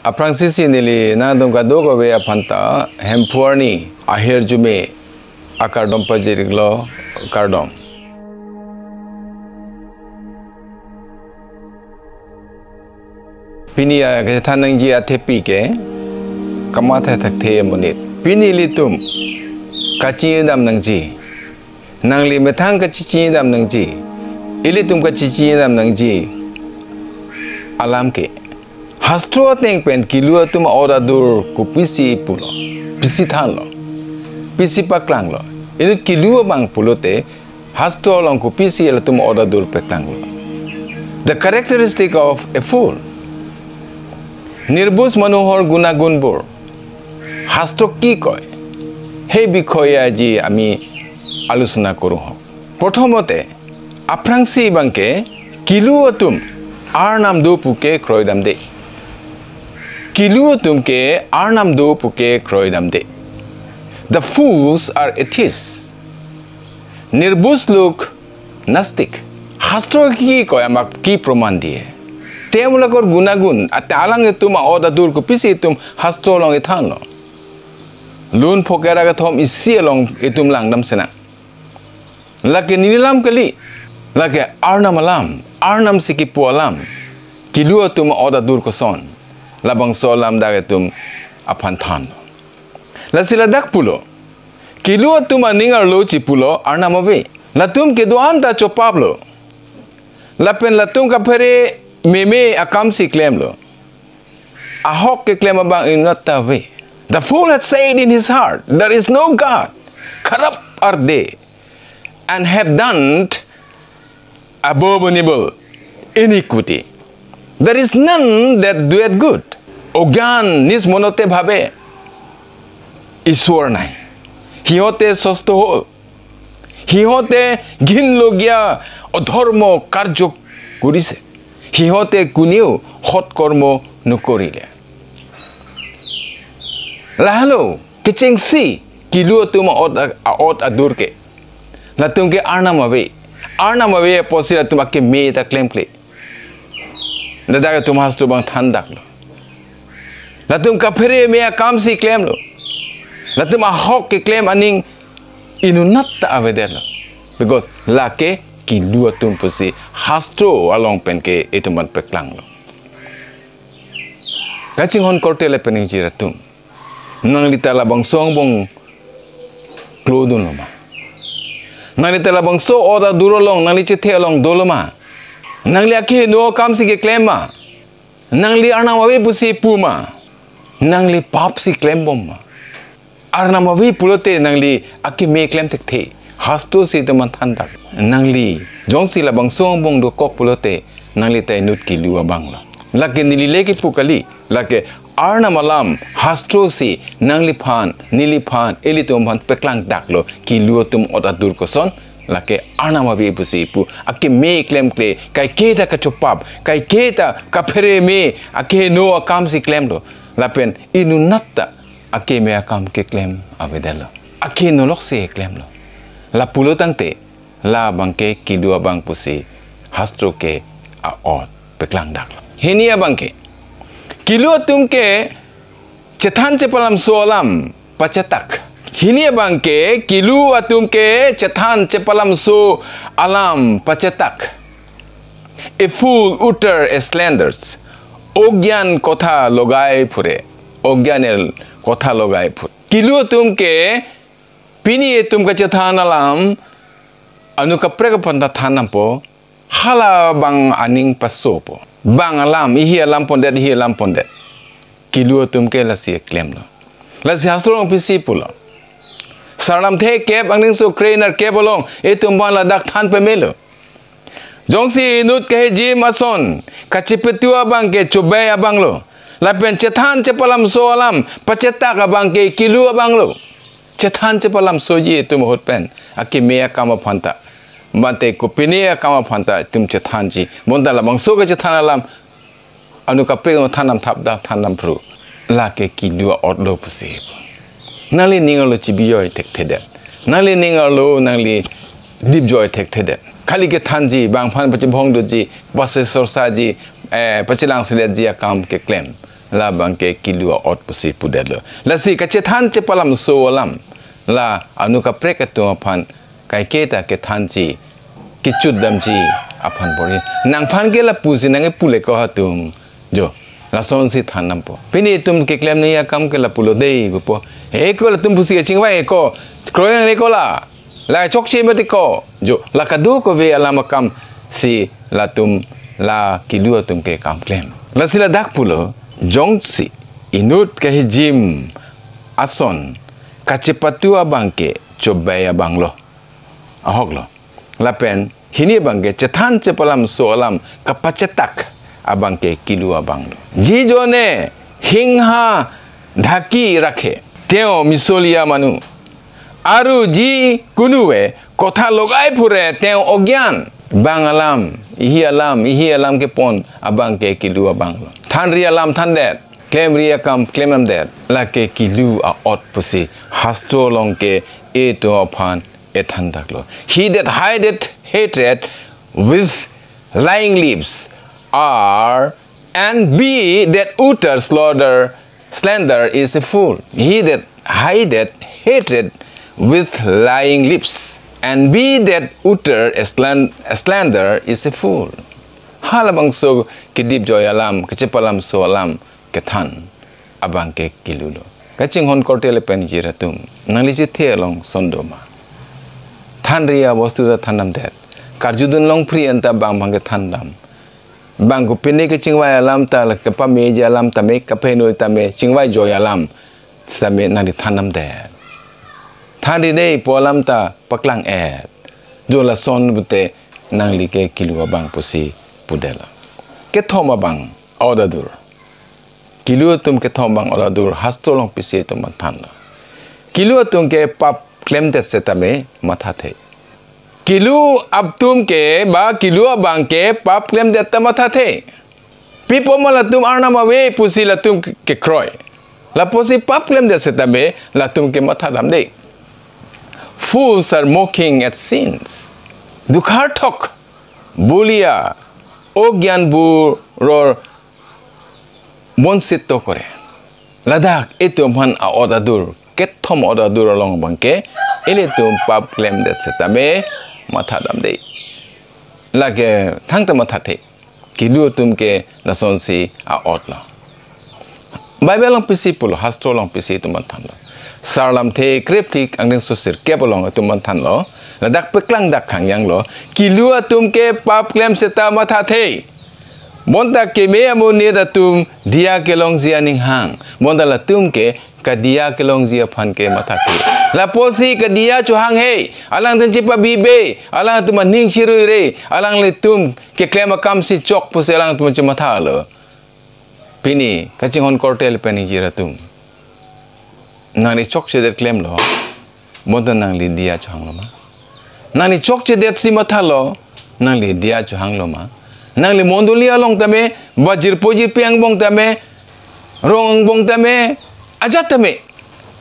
Aprangsisi nili na dong kadogo we apanta hempuarni ahir jume akardom pajiriglo kardom. Pini ya chethan ji athepi ke kamata thakte amonit. Pini litum kachi dam nangji. Nangli ame-thang kachi dam nangji. Ilitum kachi dam nangji. Alam ke. Hastro teng pen Kelu Atum oradur ku pisi pulo. Pisi than lo. Pisi paklang lo. Ini Kelu abang pulote hastro long ku pisi Latum oradur peklang lo. The characteristic of a fool. Nirbus manohor gunagun bor. Hastro ki koy. He bikoy aji ami alusna koru ho. Prothomote aprangsi bangke Kelu Atum Arnam do puke kroidam de. Kelu Atum ke Arnam do puke kroidam de. The fools are atheists. Nirbus look nastic. Hastro ki ko amak ki proman diye. Temulakor gunagun at alang itum oda dur ko pisi itum hastro long ithan lo. Lun pokera ka thom isi long itum lang dam sena. Lake nilam kali. Lake Arnam alam. Arnam sikipu alam. Kelu Atum oda dur ko son. Labang solam dagatum apan than. La sila dakpulo. Kelu Atum aning arlo chepulo Arnam ave. Latum kedo-anta chopap-lo. Lapen Latum kepherememe akamsi klemlo. Ahok-akangsai abang inut ave. The fool had said in his heart, there is no God. Corrupt are they, and have done abominable iniquity. There is none that doeth good. Ogyan nis monote bhabe. Ishwar nai. Hihote sosto hol. Hihote ghin logya odhormo karjo kurise. Hihote kuniu hot kormo nukorile. Lahalo kechengsi Kelu Atum ot adurke. Latum ke Arnam ave. Arnam ave posi Latum ake me ta klem kle. Nadaga tum hastu bang thandak lo. Latum kepherememe akamsi klemlo. Latum ahok keklem aning inut ave lo. Because lake Kelu Atum posi hastro along pen ke ituman peklang lo. Kaching hon korte le pening jiratum. Nang litala bang song bong klodun loma. Nang litala bang so oda durolong nang li chethe along doloma. Nang li akhe no akamsi keklem ma. Nang li Arnam ave pusi puma. Nang li pap si klem bom ma. Arnam ave pulote nang li akhe me klem tek the. Hasto si teman thandak. Nang li Jongsi la bang song bong do kok pulote nang li ta inut Kelu abang-lo. Lake nilile ki pukali lake Arnam alam hastro si nangphan niliphan elitum han peklang daklo Kelu Atum odadur koson lake Arnam ave pusi pu ake me klem kle kai keta ka chopap kai keta kepherememe ake no akamsi klemlo Lapen inut ake me akam keklem avedelo ake nolok se klemlo la pulo tangte la bangke Kelu abang pusi hastro ke ot peklang daklo heni abangke Kelu Atum ke chethan-palamso alam pachetak. Hini abangke Kelu Atum ke chethan-palamso alam pachetak. A fool utter a slanders. Ogyan kotha logai pure. Ogyanel kotha logai pure. Kelu Atum ke pini etum ke chethan alam anu kapre kapanta thanam po hala bang aning pasopo. Bang alam, ihi alam pondet, ihi alam pondet. Kelu Atum ke lasi klemlo. Lasi hastro long pisi pulo. SARLAMTHE kep angning so kreiner kebolong etum bang ladak chethan-palamso lo. Jongsi inut kehijim ason keche-patu abang ke chobei abang-lo. Lapen chethan-palamso alam pachetak abang ke Kelu abang-lo. Chethan-palamso ji etum hot pen ake meya kama phanta. Mate ko pinia kama phanta tum chethanji mondala bangso ke chethan alam anu kapre thanam thapda thanam pru lake Kelu orlo pusi nali ningalo chibiyoy tek theden nali ningalo nali dipjoy tek theden khali ke thanji bang phan pachi bhong doji base sorsa ji pachilang sile ji akam keklem la bangke kelu ot pusi pudelo la si ka chethan-palamso alam la anu ka prekatung aphan kai keta ke thanji kichut damji aphan bori nangphan ke la pusi nange pule ko hatum jo la son si thanam po pini tum keklem ne akam ke la pulo dei po he ko la tum pusi chingwa e ko kroyang ne ko la chokchi mati ko jo la kadu ko ve alam akam si Latum la Kelu Atum ke kam klem la sila dak pulo Jongsi inut kehijim ason keche-patu abangke chobei abang-lo ahok-lo Lapen hini abangke chethan-palamso alam pachetak abangke Kelu abang-lo ji jone hingha dhaki rakhe teo misolia manu aru ji kunuwe kotha logai phure teo ogyan bang alam ihi alam ke pon abang ke Kelu abang-lo than ri alam than det klem ri akam klemam det la ke Kelu a ot pusi hasto long ke e to aphan e than daklo he that hideth hatred with lying lips are and be that utter slander is a fool he that hideth hatred with lying lips and be that utter slander is a fool. Halabangso kedip joy alam, keche-palamso alam, kethan, abang ke Kelu lo. Kaching hon korte Lapen jiratum, nangli the long sondoma. Than ria wastu da thanam det. Karjudun long pri anta bang bang ke thandam. Bang ko pini ke chingwai alam ta ke pameja alam ta me kapeno ta me chingwai joy alam. Same nangli thanam det. Than ri dei po alam ta paklang et. Jo la son bute nangli ke Kelu abang pusi pudela. Ke thom abang odadur. Kelu Atum ke thom bang odadur hastro long pisi to mathan. Kelu Atum ke pap klem det setame matha the. Kelu Atum ke ba Kelu abang ke pap klem det matha the. Pipo malatum Arnam awe pusi Latum ke kroy. La pusi pap klem det setame Latum ke matha dam de. Fools are mocking at sins. Dukhar thok bulia ogyan buror monsit to kore. Ladak itu man a odadur kethom odadur long bangke ele tum pap klem de setame matha dam de. Lage thang ta matha the. Kelu Atum ke nason si a otla. Bible long pisi pulo hastro long pisi tu mathan lo. SARLAMTHE kriptik angdeng susir kepolong Atum mathan lo. Ladak peklang dak kangyang lo. Kelu Atum ke pap klem seta matha the. Monta ke me amonit Atum dia ke long zia ning hang. Monta Latum ke ka dia ke long zia phan ke matha the. La posi ka dia chu hang he. Alang tan chipa bibe. Alang tu maning chirui re. Alang Latum ke klem akamsi chok puse alang tu matha lo. Pini kaching hon kortel pani jiratum. Nangli chok che det klemlo. Monta nangli dia chu hang lo ma. Nangli chok che det si matha lo. Nangli dia chu hang lo ma. Nangli mondolia long tame bajir pojir piang bong tame rong bong tame ajat tame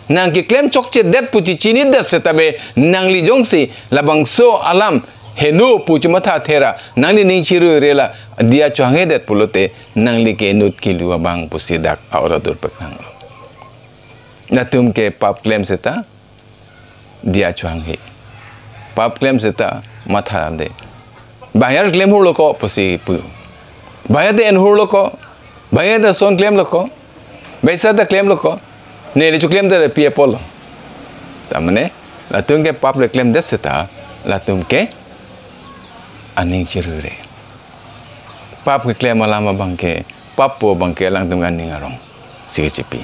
nang ki klem chokche det puchi chini det se tame nangli Jongsi labangso alam henu puchi matha thera nangli ning chiru rela dia chwange det pulote nangli ke inut Kelu abang pusi dak auradur pekang Latum ke pap klem seta dia chwange pap klem seta matha de bayar klem hur loko pusi pu bayar de en hur loko bayar de son klem loko baisa de klem loko ne le klem de pie polo tamane Latum ke pap le klem deseta Latum ke aning chirure pap ke klem alama bangke papo bangke lang tum aning arong sige chipi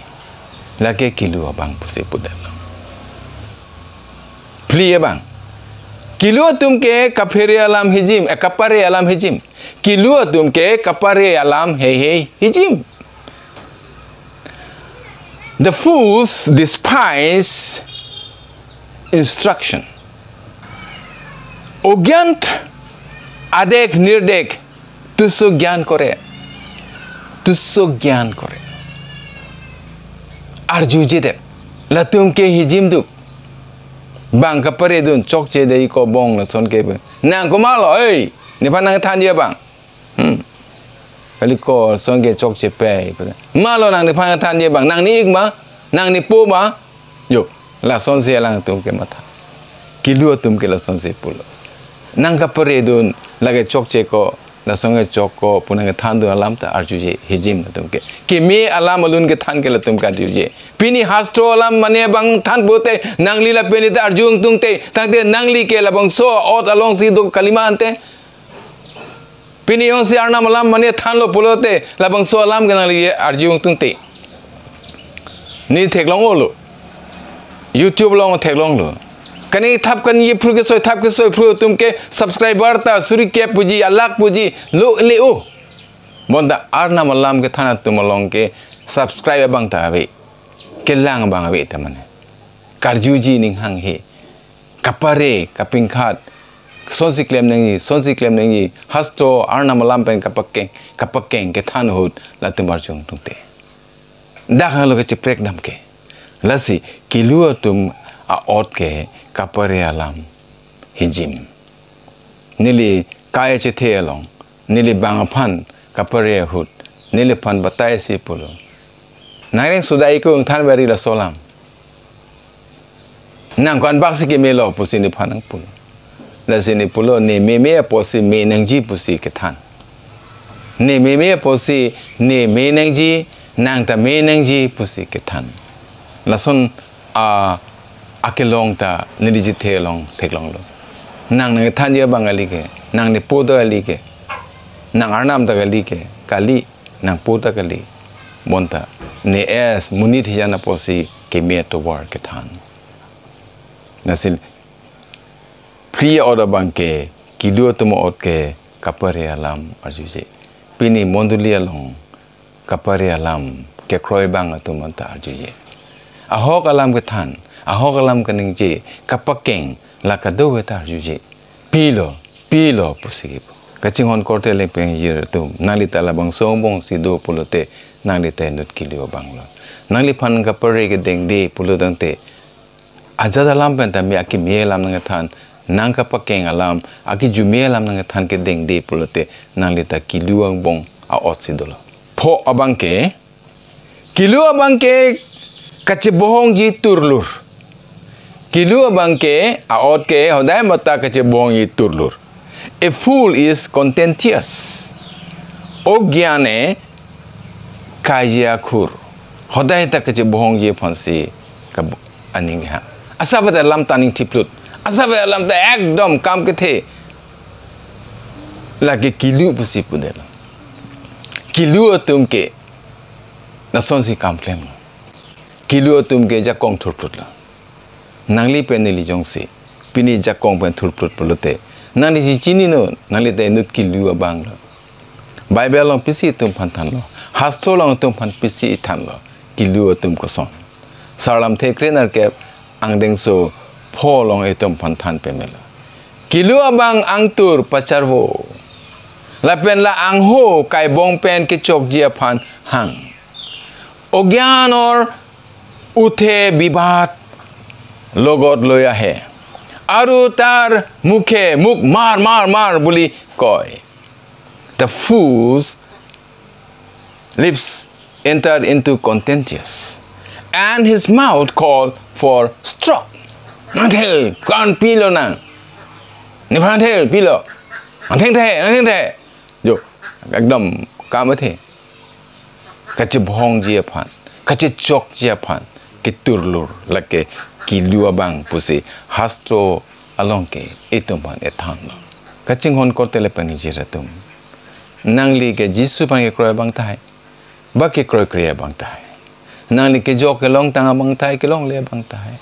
lake Kelu abang pusi pudala pli bang Kelu Atum ke kepherememe alam hijim kapare alam hijim Kelu Atum ke kapare alam hijim. The fools despise instruction. Ogyant adek nirdek tuso gyan kore. Tuso gyan kore. Arjuje det. Latum ke hijim duk. Bang kapare dun chok che dei ko bong na son ke nang ko malo ei ni pa nang than dia bang kali ko song ke chok chepe malo nang ni phang than je bang nang ni ik ma nang ni po ma yo la son se lang tum ke mata Kelu Atum ke la son se pulo nang ka pare dun lage chok che ko la song ke chok ko punang ke than du alam ta arju je hejim tum ke me alam alun ke than ke la tum ka je pini hastro alam mane bang than bote nang li la peni ta arjung tung te tang te nang li ke la bang so ot along si do kalima ante pini yon si Arnam alam mane than lo pulo te la bang so alam ke nang li arjung tung te ni thek long lo YouTube long thek long lo kani thap kan ye phru ke soi thap ke soi phru tum ke subscriber ta suri ke puji alak puji lo le o bonda Arnam alam ke thana tum long ke subscribe bang ta ve ke lang bang ve ta mane karjuji ning hang he kapare kaping khat sonsi klem nengi hasto Arnam alam pen kapakeng ke than hut la tum arjung tung te dak halo ke cheprek dam ke lasi Kelu Atum a ot ke kapare alam hijim nili kaya chethe along nili bangaphan kapare hut nili phan batai si pulo naireng sudai ko than bari la solam nang kan bak si ke melo pusi ni phanang pulo la sini pulo ne me posi me nangji pusi ke than ne me posi ne me nangji nang ta me nangji pusi ke than la son akelong ta nidiji thelong theklong lo nang ne than je bangali ke nang ne podo ali ke nang Arnam ta gali ke kali nang poda kali bonta ne es munit hijana posi ke me to war ke than nasil priya order bangke Kelu Atum ot ke kapare alam arjuje pini monduli along kapare alam ke kroi bang atum anta arjuje ahok alam ke than ahok alam ke ningje kapakeng la kado we tar juje pilo pusigi kaching hon korte le peng yir tum nali tala bang songbong si do pulote nali te nut Kelu abang-lo nali phan ka pare ke deng de pulodang te ajada lam pen ta mi aki me lam nang than nang kapakeng alam aki jume lam nang than ke deng de pulote nali ta Kelu abang a ot si dolo pho abang ke Kelu abang ke kache bohong ji turlur Kelu abang ke aot ke hodai mata kache bohong ji turlur a fool is contentious ogyane kajia khur hodai ta kache bohong ji phansi ka aning ha asabet lam taning tiplut asabet lam ta ekdom kam ke the lagi Kelu pusi pudela Kelu Atum ke na son si kam klemlo Kelu Atum ke jakong thurplut la nangli peneli Jongsi pini jakong pen thurplut pulote nangli ji chini no nangli te inut Kelu abang-lo Bible long pisi tum phan than lo hastro long tum phan pisi than lo Kelu Atum ko son SARLAMTHE krenar ke angdeng so pho long etum phan than pe mela Kelu abang angtur pacharwo Lapen la angho kai bong pen ke chok jia phan hang ogyan or uthe bibat logot loya he aru tar mukhe muk mar buli koi the fool's lips entered into contentious and his mouth called for straw nanthel kan pilo nang ni phanthel pilo nantheng the yo ekdom kam the kache bhong jia phan kache chok jia phan ke turlur lake Kelu abang pusi hastro alongke etum pan ethan lo kaching hon korte le pani jiratum nangli ke jisu pan ke kroy bang thai ba ke kroy kriya bang thai nangli ke jok ke long tang bang thai ke long le bang thai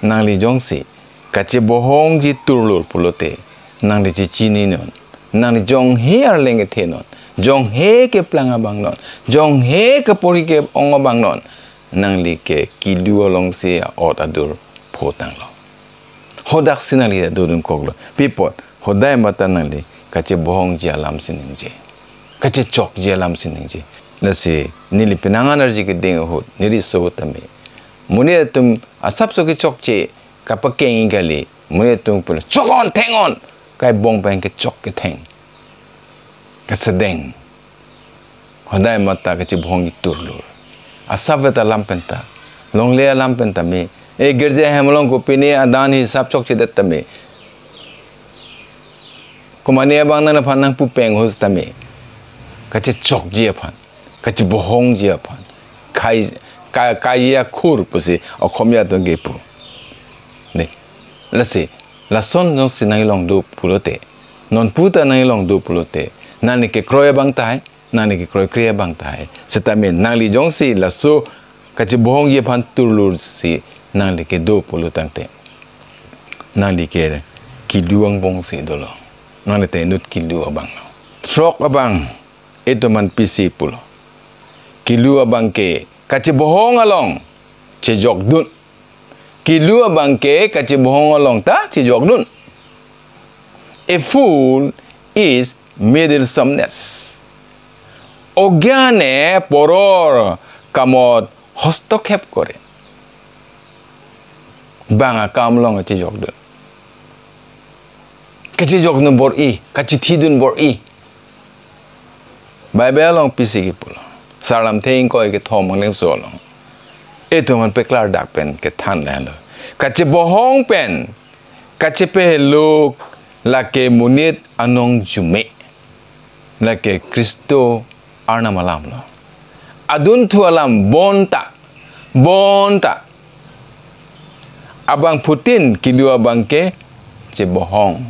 nangli Jongsi kache bohong ji turlur pulote nangli ji chini non nangli jong he ar lenge the non jong he ke planga bang non jong he ke pori ke ong bang non nangli ke Kelu along se ot adur photang lo hodak sinali adurun koglo pipot hodai mata nangli kache bohong ji alam siningje kache chok ji alam siningje nase nili pinangan arji ke deng hot niri so tame muni tum asap so ke chok che kapakeng gali muni tum pul chokon thengon kai bong bang ke chok ke theng kasadeng hodai mata kachi bohong iturlur asaveta lampenta longlea lampenta me e gerje hemlong ko pini adan hi sap chok chidat tame kumani abang na phanang pupeng hos tame kachi chok je phan kachi bohong je phan kai ya khur pusi okhomya to gepu ne lase lason no sinai long do pulote non puta nai long do pulote nani ke kroya bang tai nani ke kroy kriya bang tai setame nangli jongsi laso kachi bohong ye phan turlur si nangli ke do pulutang te nangli ke kiluang bong si dolo nangli te inut kilu abang-lo trok abang ito man pisi pulo kilu abang ke kachi bohong along chejok dun kilu abang ke kachi bohong along ta chejok dun. A fool is middlesomeness. Ogyane poror kamot hostokep kore. Banga kamlong chejok dun. Kachi jok dun bor I, kachi tidun bor I. Bible long pisi pulo. SARLAMTHE ko ke thom ang so long. Ito man peklar dak pen ke than lalo. Kachi bohong pen kachi pehelo lake munit anong jume lake Kristo Arnam alam lo adun tu alam bonta abang Putin kilu abang ke je bohong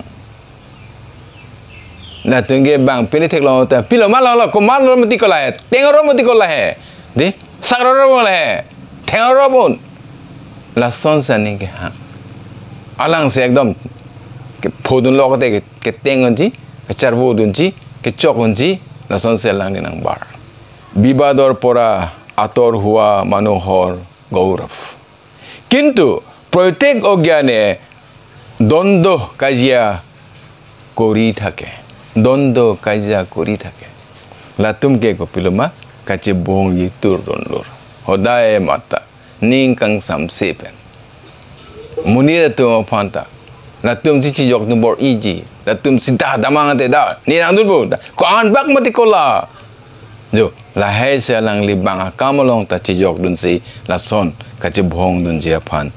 na tungge bang pinitek lo ta pilo malo lo ko malo mati ko la tengoro mati ko la he de sagro mo la he tengoro bon la son sa ni ke ha alang se ekdom ke phodun lo ke tengonji ke charbodunji ke chokunji la son se lang ni nang bar bibador pora ator hua manohor gaurav kintu protek ogyane dondo kajia kori thake dondo kajia kori thake Latum ke ko piloma kache bong yitur donlor hodai mata ning kang samsepen munira to phanta Latum si jok nu bor iji Latum si dah damang ate da ni nang dul bu ko an bak mati kola jo la hai se lang li bang akamlong ta chi jok dun si la son ka chi bhong dun je phan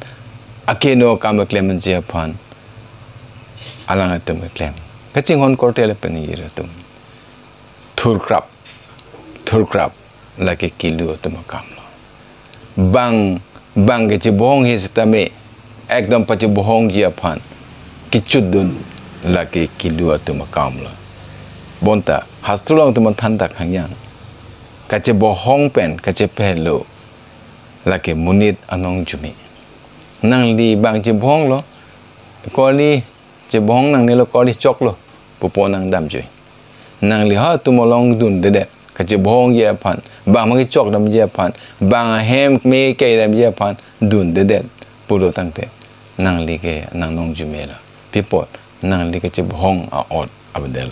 akeno kam klem je phan alang atum klem ka ching hon kortel pen yi ratum thur krap la ke kilu atum kamlo bang ke chi bhong hi stame ekdam pa chi bhong je phan kichudun lagi kilu atum kamlo bonta hastrulong tum thanda khangyang kache bohong pen kache pehlo lagi munit anong jumi nang li bang che bohong lo koli che bohong nang ni lo koli chok lo pupo nang dam jui nang li ha tumolong dun de kache bohong ye phan bang ma chok dam je phan bang hem me ke dam je phan dun de pulo tangte nang li ke nang nong jumi la people nang li ke bohong a od abdel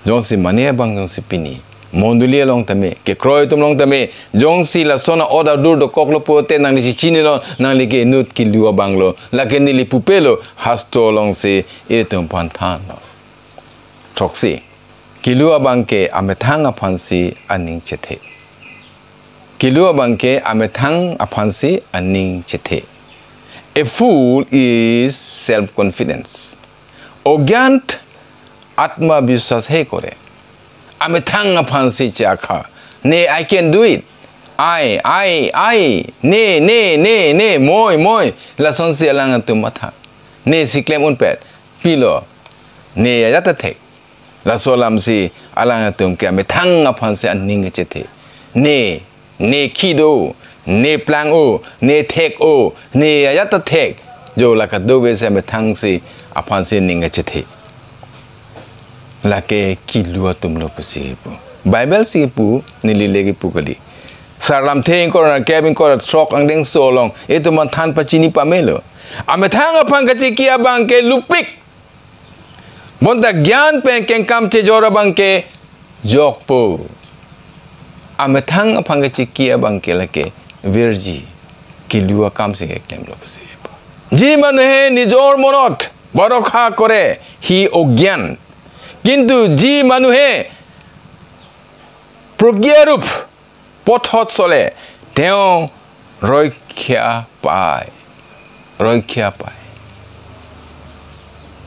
Jongsi mania bang Jongsi pini mondulia long tame ke kroy tum long tame Jongsi la sona oda dur do koklo pote nang li chini lo nang li ke inut kilu abang-lo la ke ni li pupelo hasto long se itum panthan lo troksi kilu abang ke ame-thang aphansi aning chethe kilu abang ke ame-thang aphansi aning chethe. A fool is self-confidence. Ogyant atma biswas he kore. Ame-thang aphansi chakha. Ne, I can do it. I. Ne, moy. La son si alang tu matha. Ne si klem un pet. Pilo. Ne yata tek. La solam si alang tum ke ame-thang aphansi aning chethe. Ne kido. Ne plang o, ne tek o, ne ayata tek. Jo la ka dobe se ame-thang si aphansi ninga chethe. La ke kilu atum lo pusi pu. Bible si pu nilile ki pu kali. SARLAMTHE ko na kebin ko trok ang ding so long. Ito man than pachini pamelo. Ame-thang apang kachi kia bang ke lupik. Bonta gyan pen ken kam che jora bang ke jok po. Ame-thang apang kachi kia bang ke la ke virji kilu akamsi ke klemlo pusi pu. Ji manuhe nijor monot barokha kore hi ogyan. Kintu ji manuhe Progyerup pothot sole teo roikya pai.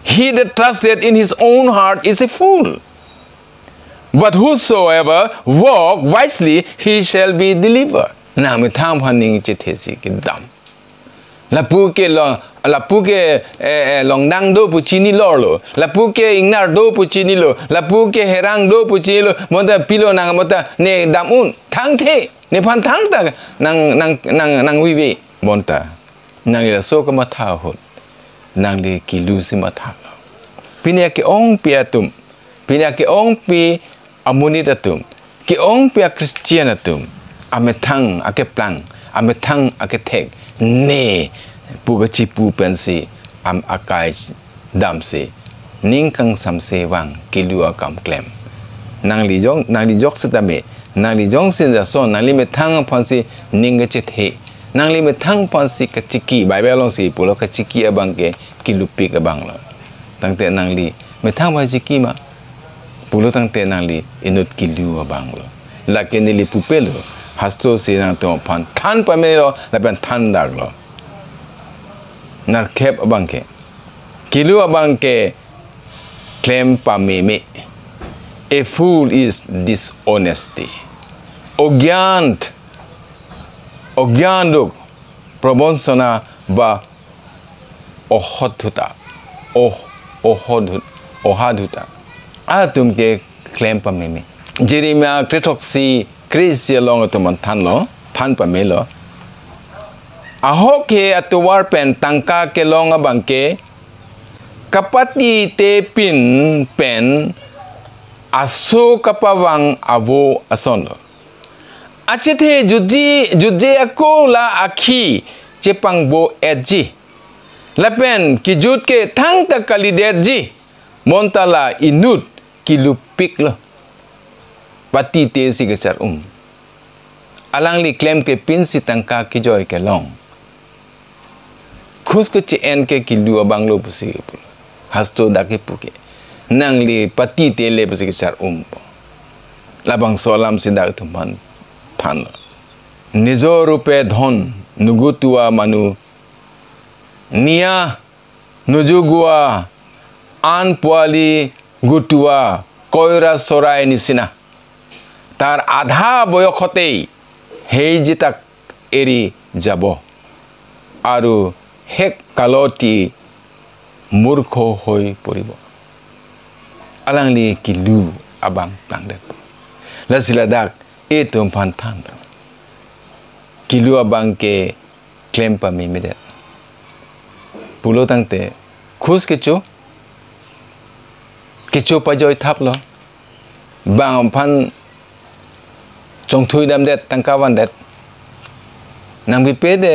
He that trusteth in his own heart is a fool. But whosoever walk wisely, he shall be delivered. Na ame-thang paning chethesi ke dam. Lapu ke long dang do puchini lorlo. Lapu ke ingnar do puchini lo. Lapu ke herang do puchini lo. Monta pilo nang monta ne damun thang the ne pan thang ta nang wiwi monta nang ila so ka matha hot nang le kilu si matha. Pinya ke ong piatum. Pinya ke ong pi amonit atum. Ke ong pi Christian atum. Ame-thang akeplang. Ame-thang aketek. Ne puga chipu pensi am akai damse ningkang samse wang Kelu Atum klem nang li jok setame nang li Jongsi da son nang li me-thang pansi ninga chethe nang li me-thang pansi kachiki Rev.Longki pulo kachiki abang ke kilupik abang-lo tangte nang li me-thang pa chiki ma pulo tangte nang li inut Kelu abang-lo laki nili pupelo hasto si nang to pan chethan-palamso Lapen than daglo nar kep abangke Kelu abangke klepherememe. A fool is dishonesty. Ogyan duk probonsona ba ohaduta atum ke klepherememe. Jeremiah kretoksi krisi long atuman than-palamso ahok-akangsai pen tangka ke long abangke kapati te pin pen aso kapawang avo ason achethe juje ako la akhi chepang bo edji Lapen kijut ke thang ta kalidetji montala inut kilupik lo pati te si kecar alang li klem ke pin si tangka ki joy ke long khus ke chen ke Kelu abang-lo pusi hasto dake puke nang li pati te le pusi kecar labang solam sidak tuman than nijo rupe dhon nugutua manu nia nujugua an poali gutua koira sorai nisina tar adha boyokhotei hejitak eri jabo aru hek kaloti murkho hoi poribo alang li Kelu abang tangde lasiladak etum panthan Kelu abang ke klepherememe de pulo tangte khus kecho pajoy thaplo bang phan chong thui dam det tangkawan det nang bipe de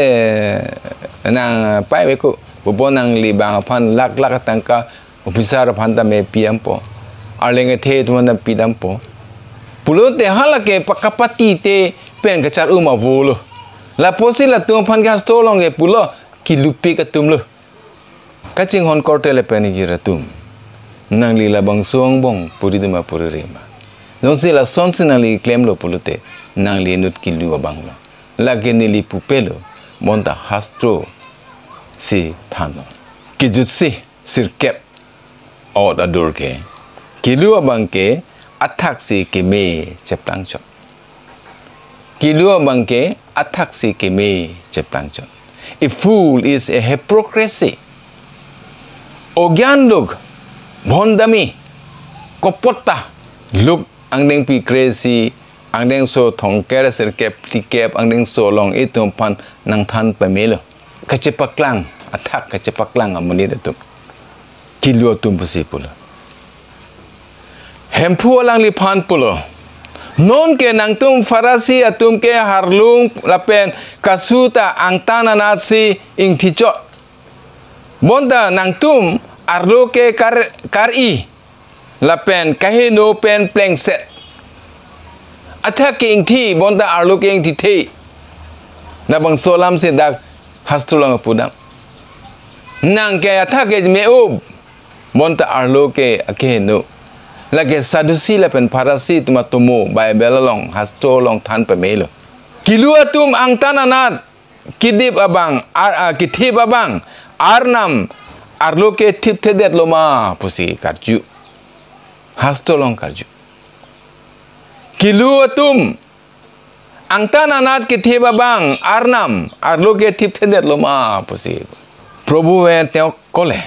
nang pai beku bobo nang li bang phan lak tangka officer phan ta me pm po arlenge the tuman pidam po pulo te halake pakapati te pen kachar uma bolo la posi la tum phan gas to long e pulo kilupi ka tumlo kaching hon korte le pen giratum nang li labang suang bong puri duma puri rima Jongsi la son sinali klemlo pulute nang li inut Kelu abang-lo lagi nili pupelo monta hastro si thano kijutsi sirkep od adurke Kelu abangke athak si keme cheplangchon Kelu abangke athak si keme cheplangchon. A fool is a hypocrisy. Ogyan look bondami kopota look ang deng pi crazy ang deng so thong kera sirkep tikep ang deng so long itum pan nang than-palamso keche-patu athak keche-patu amonit atum Kelu Atum pusi pulo hempu alang li phan pulo non ke nang tum farasi atum ke harlung Lapen kasuta ang tananasi ing thicho bonda nang tum arlo ke kari Lapen kahino pen pleng set athak ke ing thi bonda arlo ke ing thi the nabang solam se dak hastulang pudam nang ke athak ke meub bonta arlo ke akeno lagi sadusi Lapen Parasi tuma tomo Bible long hasto long than-palamso. Kelu Atum ang tananat kidip abang kitip abang Arnam arlo ke tip tedet loma pusi karju hasto long karju. Kelu Atum ang tananat kitip abang Arnam arlo ke tip tedet loma pusi. Prabhu teo kole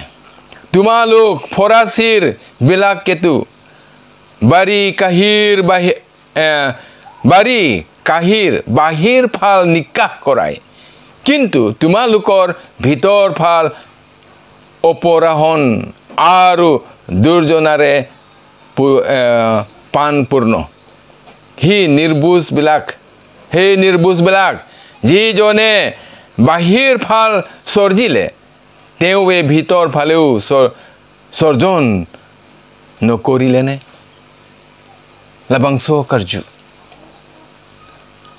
tumaluk forasir bilak ketu bari kahir bahir phal nikah korai kintu tumalukor bhitor phal oporahon aru durjonare pan purno he nirbus bilak ji jone bahir phal sorjile tewe bhitor phaleu sorjon no korilene labangso karju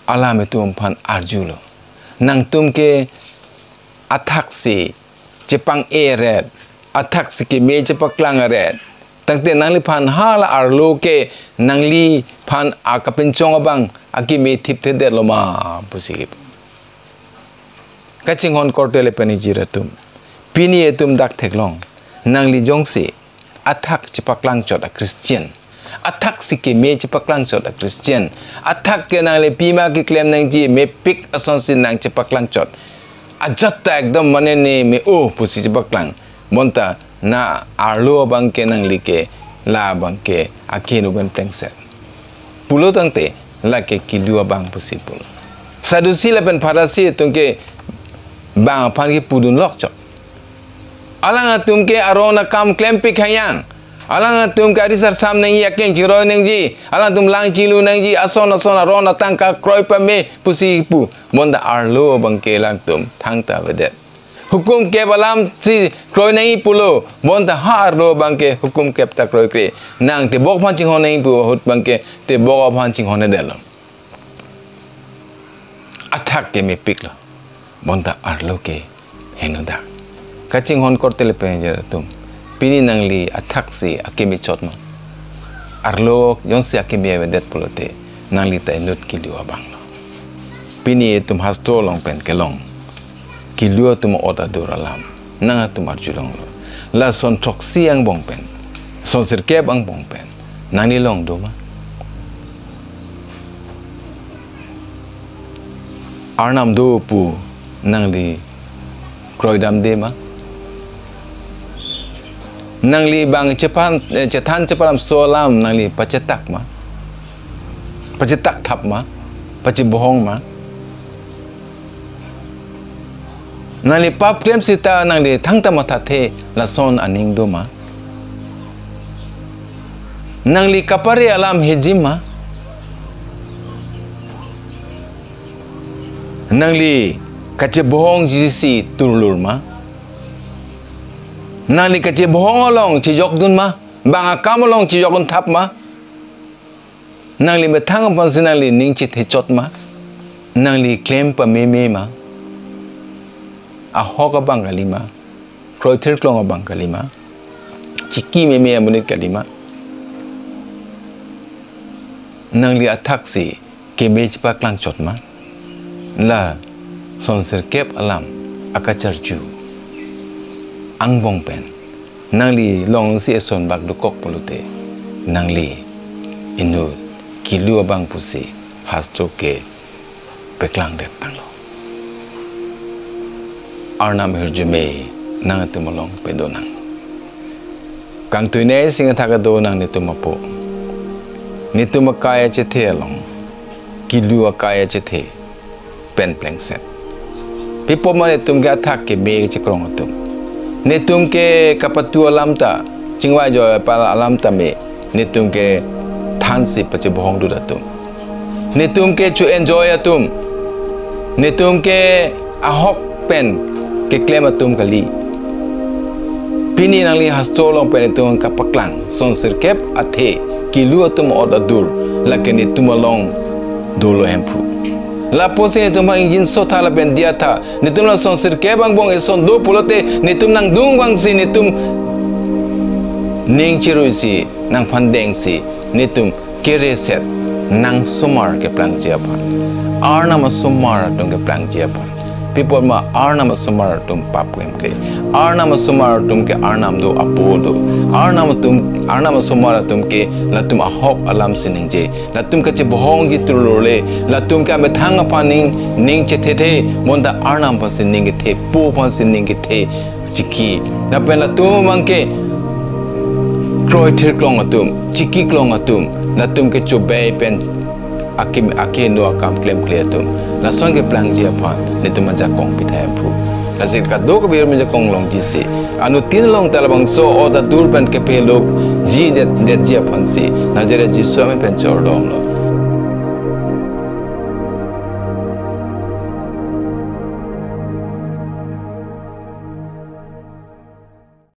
alame tum phan arjulo nang tum ke athak si chepang red athak si ke me chepaklang red tangte nangli phan hala arlo ke nangli phan akapenchong abang aki me thipte de loma pusi kaching hon kortele penijiratum pini etum dak theklong nangli Jongsi athak chepaklang chota Christian athak sike me chepaklang chot a Christian athak ke nang le pima keklem nang ji me pik ason sin nang chepaklang chot ajatta ekdom mane ne me pusi chepaklang monta na arlo bangke nang like la bangke akenu ben plengset pulo tangte la ke Kelu bang pusi pulo sadusi Lapen Parasi tungke bang phan ki pudun lok chot alang tumke arona kam klempik hayang alang tum ka risar sam nang yakin jiro nang ji alang tum lang jilu nang ji ason arona tangka kroi pa me pusi pu monda arlo bangke lang tum thangta vedet hukum ke balam si kroi nang pulo monda arlo bangke hukum ke ta kroi kre nang te bok phan ching hon nang pu hut bangke te bok phan ching hon del athak ke me piklo monda arlo ke henoda kaching hon kortele penjer tum pini nangli athak si akimi chotma arlo Jongsi akimi vedet pulote nangli ta inut Kelu abang-lo pini tum hasto long pen kelong Kelu tum oda duralam nanga tum arjulong lo la son troksi ang bong pen son sirkeb ang bong pen nangli long duma Arnam do pu nangli kroidam dema nangli bang chethan-palamso lam nangli pachetak ma pachetak thap ma pachibohong ma nangli pap klem sita nangli thangta mathathe lason aning do ma nangli kapare alam kehijim ma nangli kachebohong jisi turlur ma nangli kachebohong along chijok dun ma bang akam along chijok dun thap ma nangli ame-thang pansin nangli ning chit-hechot ma nangli klepherememe ma ahok-akangsai ma kroithir-klong abang-kali ma chiki-meme amonit kali ma nangli athak si keme chepaklang chot ma la sonsir kep alam akacharju angbong pen nangli long si ason bak dukok pulute nangli inut Kelu abang pusi hasto ke peklang det tanglo Arnam hirjume nang tumolong pedonang kang tuine singa thagado nang nitumapo nitumakaya chethe along Kelu akaya chethe pen plengset pipo mane tum ga thak ke me chikrong tum ne tum ke keche-patu alam ta chingwa jo pala alam ta me ne tum ke than si pache bohong du tum ne tum ke chu enjoy atum ne tum ke ahok pen keklem atum kali pini nangli hasto long pen tum kapaklang son sirkep athe Kelu atum oda dur lakene tum long dolo empu la posi ne tumang ingin so thala ben dia tha ne tum la son sirke bang bong eson do pulote ne tum nang dung bang si ne tum ning chiru si nangphan deng si nitum kere set nang sumar ke plang jiapan Arnam sumar tung ke plang jiapan people ma Arnam sumar tum pap kle Arnam sumar tum ke Arnam do apodo Arnam sumar tum ke Latum ahok-akangsai ningje Latum ke bohong gitu lole Latum ke ame-thang paning ning chethe monda Arnam pasin ning the po pasin ning the chiki Lapen Latum mangke kroiter klong atum chiki klong atum Latum ke chobei pen ake no akam klem atum la son ke plang ji apa nitum manja kong pitai pu la zil ka do ko bir manja kong long ji si anu tin long talabang so o da dur pen kepe lok ji det ji apan si na jere ji so me pen chor dom lo